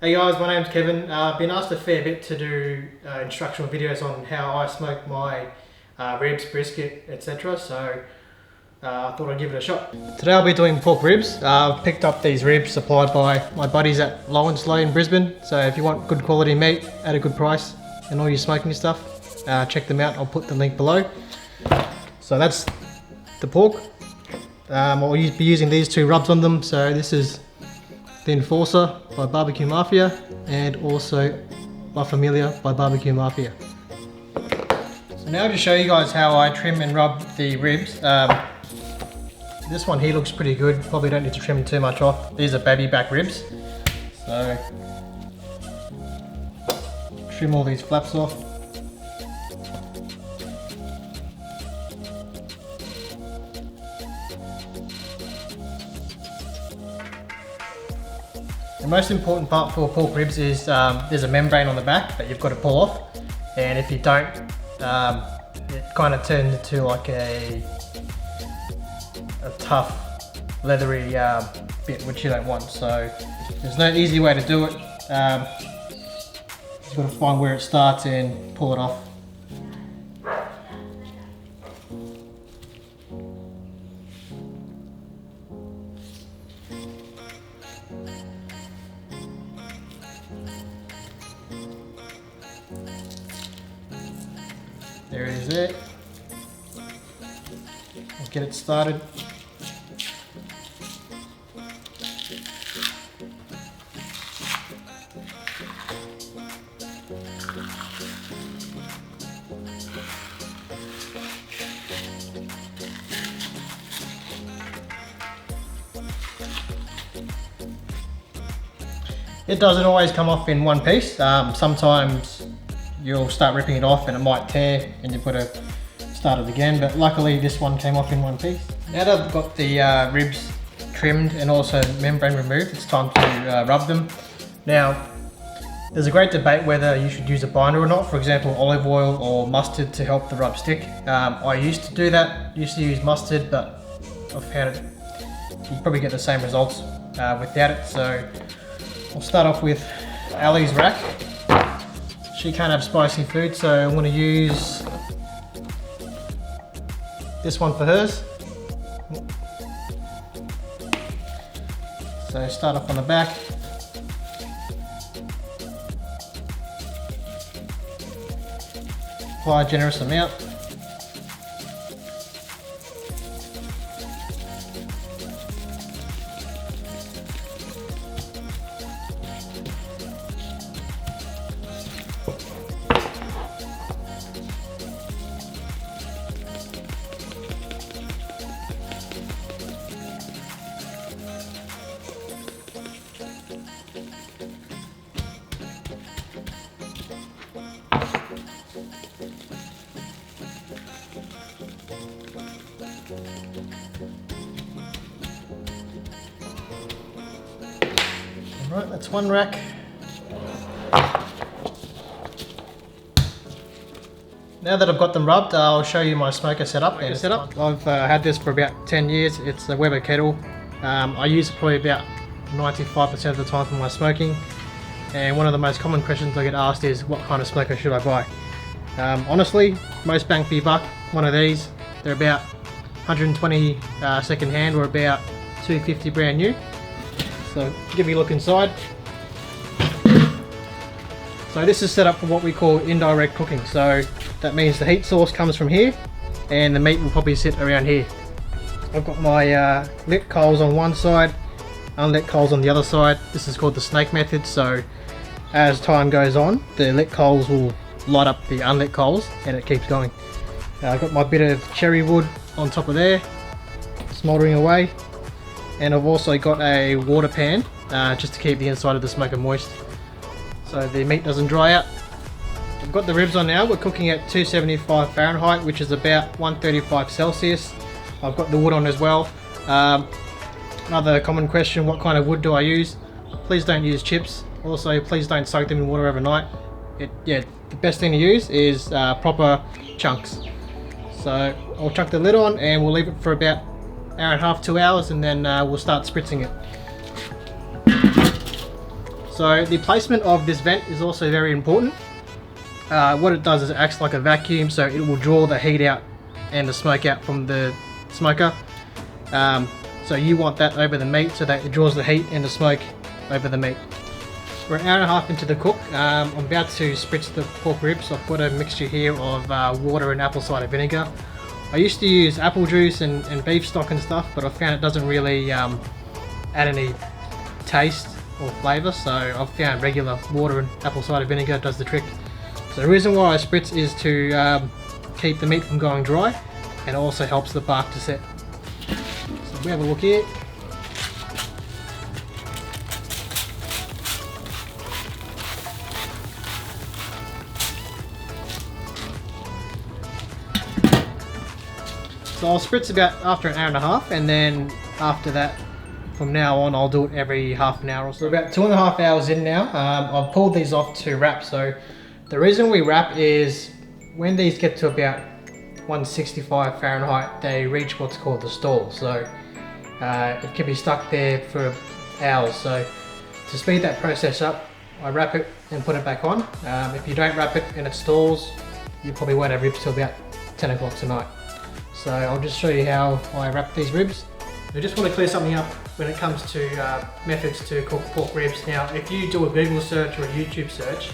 Hey guys, my name's Kevin. I've been asked a fair bit to do instructional videos on how I smoke my ribs, brisket, etc. So I thought I'd give it a shot. Today I'll be doing pork ribs. I've picked up these ribs supplied by my buddies at Low and Slow in Brisbane. So if you want good quality meat at a good price and all your smoking stuff, check them out. I'll put the link below. So that's the pork. I'll be using these two rubs on them. So this is the Enforcer by Barbecue Mafia and also La Familia by Barbecue Mafia. So now to show you guys how I trim and rub the ribs. This one here looks pretty good, probably don't need to trim too much off. These are Babyback ribs. So trim all these flaps off. The most important part for pork ribs is there's a membrane on the back that you've got to pull off, and if you don't, it kind of turns into like a tough leathery bit which you don't want. So there's no easy way to do it. You've got to find where it starts and pull it off. There it is there. Let's get it started. It doesn't always come off in one piece. Sometimes you'll start ripping it off and it might tear and you've got to start it again, but luckily this one came off in one piece. Now that I've got the ribs trimmed and also membrane removed, it's time to rub them. Now there's a great debate whether you should use a binder or not, for example olive oil or mustard to help the rub stick. I used to do that, used to use mustard, but I've found it, you probably get the same results without it. So I'll start off with Ali's rack. She can't have spicy food, so I'm going to use this one for hers. So start off on the back. Apply a generous amount. Alright, that's one rack. Now that I've got them rubbed, I'll show you my smoker setup. I've had this for about 10 years. It's a Weber Kettle. I use it probably about 95% of the time for my smoking. And one of the most common questions I get asked is, what kind of smoker should I buy? Honestly, most bang for your buck, one of these. They're about 120 second hand or about 250 brand new. So give me a look inside. So this is set up for what we call indirect cooking. So that means the heat source comes from here and the meat will probably sit around here. I've got my lit coals on one side, unlit coals on the other side. This is called the snake method. So as time goes on, the lit coals will light up the unlit coals and it keeps going. I've got my bit of cherry wood on top of there, smouldering away. And I've also got a water pan just to keep the inside of the smoker moist so the meat doesn't dry out. I've got the ribs on now. We're cooking at 275 Fahrenheit, which is about 135 Celsius. I've got the wood on as well. Another common question, what kind of wood do I use? Please don't use chips. Also, please don't soak them in water overnight. The best thing to use is proper chunks. So I'll chuck the lid on and we'll leave it for about hour and a half, 2 hours, and then we'll start spritzing it. So the placement of this vent is also very important. What it does is it acts like a vacuum, so it will draw the heat out and the smoke out from the smoker. So you want that over the meat so that it draws the heat and the smoke over the meat. We're an hour and a half into the cook. I'm about to spritz the pork ribs. I've got a mixture here of water and apple cider vinegar. I used to use apple juice and beef stock and stuff, but I found it doesn't really add any taste or flavour, so I've found regular water and apple cider vinegar does the trick. So the reason why I spritz is to keep the meat from going dry, and it also helps the bark to set. So we have a look here. So I'll spritz about after an hour and a half, and then after that, from now on, I'll do it every half an hour or so. We're about 2.5 hours in now. I've pulled these off to wrap. So the reason we wrap is when these get to about 165 Fahrenheit, they reach what's called the stall. So it can be stuck there for hours. So to speed that process up, I wrap it and put it back on. If you don't wrap it and it stalls, you probably won't have ribs till about 10 o'clock tonight. So I'll just show you how I wrap these ribs. I just want to clear something up when it comes to methods to cook pork ribs. Now, if you do a Google search or a YouTube search,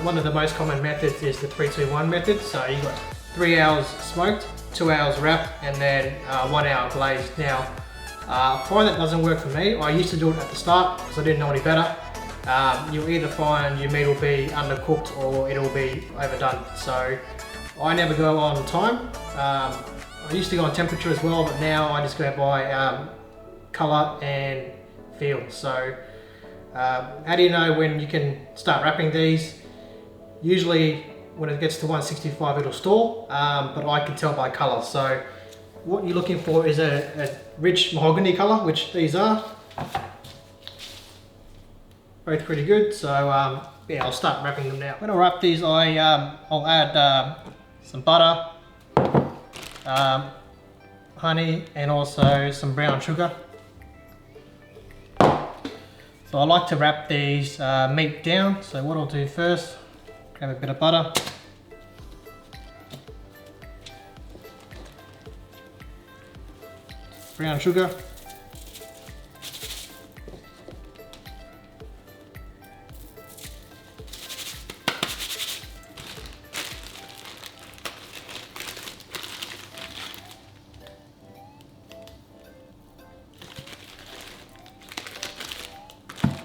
one of the most common methods is the 3-2-1 method. So you've got 3 hours smoked, 2 hours wrapped, and then 1 hour glazed. Now, I find that doesn't work for me. I used to do it at the start because I didn't know any better. You'll either find your meat will be undercooked or it'll be overdone. So I never go on time. I used to go on temperature as well, but now I just go by colour and feel. So how do you know when you can start wrapping these? Usually when it gets to 165 it'll stall, but I can tell by colour. So what you're looking for is a rich mahogany colour, which these are. Both pretty good, so yeah, I'll start wrapping them now. When I wrap these, I'll add some butter, honey, and also some brown sugar. So I like to wrap these meat down. So what I'll do first, grab a bit of butter, brown sugar,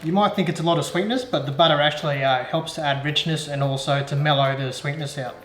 you might think it's a lot of sweetness, but the butter actually helps to add richness and also to mellow the sweetness out.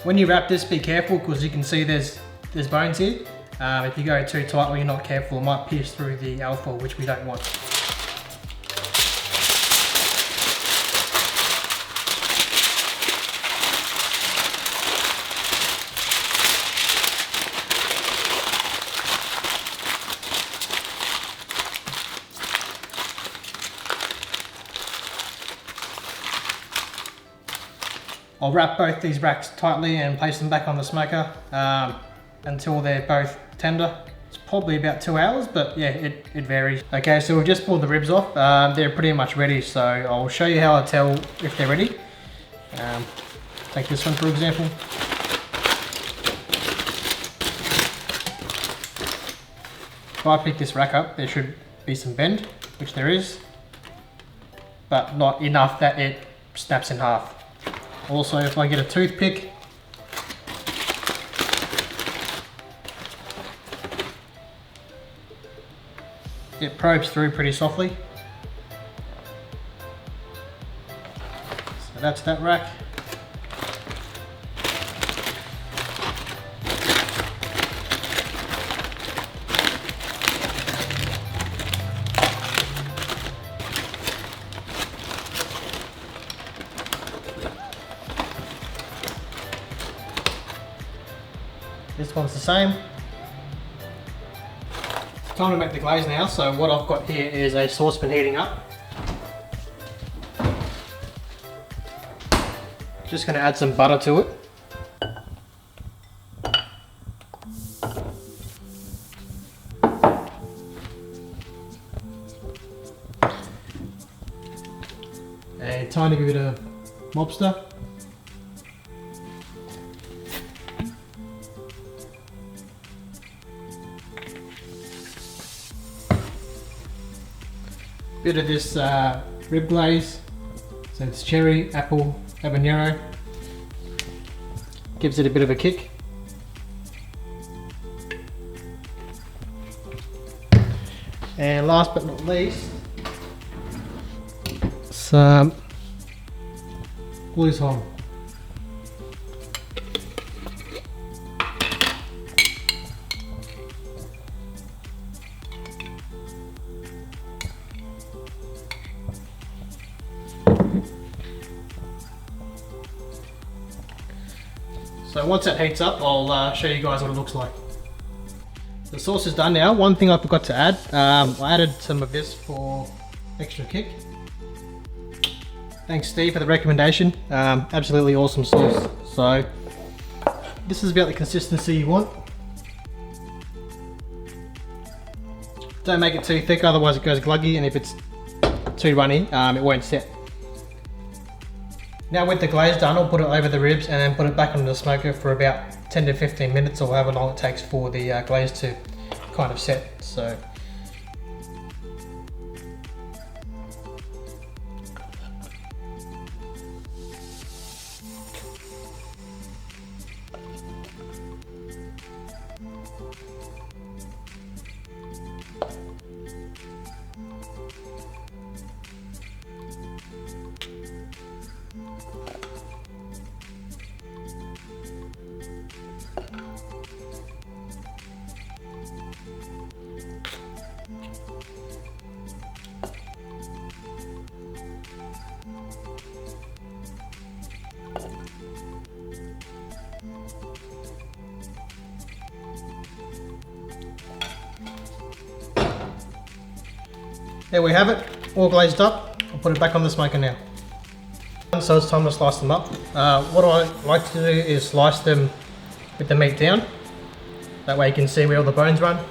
When you wrap this, be careful because you can see there's bones here. If you go too tight or you're not careful, it might pierce through the alpha, which we don't want. I'll wrap both these racks tightly and place them back on the smoker until they're both tender. It's probably about 2 hours, but yeah, it varies. Okay, so we've just pulled the ribs off. They're pretty much ready, so I'll show you how I tell if they're ready. Take this one for example. If I pick this rack up, there should be some bend, which there is, but not enough that it snaps in half. Also, if I get a toothpick, it probes through pretty softly. So that's that rack. one's the same. Time to make the glaze now. So what I've got here is a saucepan heating up. Just going to add some butter to it. A tiny bit of lobster. Bit of this rib glaze. So it's cherry, apple, habanero. Gives it a bit of a kick. And last but not least, some loose hog. So once that heats up, I'll show you guys what it looks like. The sauce is done now. One thing I forgot to add, I added some of this for extra kick. Thanks Steve for the recommendation. Absolutely awesome sauce. So this is about the consistency you want. Don't make it too thick, otherwise it goes gluggy, and if it's too runny, it won't set. Now with the glaze done, I'll put it over the ribs and then put it back on the smoker for about 10 to 15 minutes or however long it takes for the glaze to kind of set. So there we have it, all glazed up. I'll put it back on the smoker now. So it's time to slice them up. What I like to do is slice them with the meat down. That way you can see where all the bones run.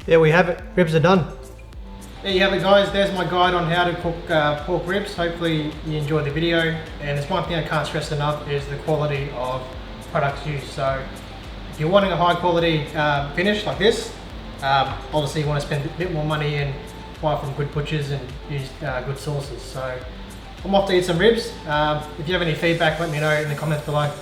There we have it, ribs are done. There you have it guys, there's my guide on how to cook pork ribs. Hopefully you enjoyed the video, and there's one thing I can't stress enough is the quality of products used. So if you're wanting a high quality finish like this, obviously you want to spend a bit more money and buy from good butchers and use good sauces. So I'm off to eat some ribs. If you have any feedback, let me know in the comments below.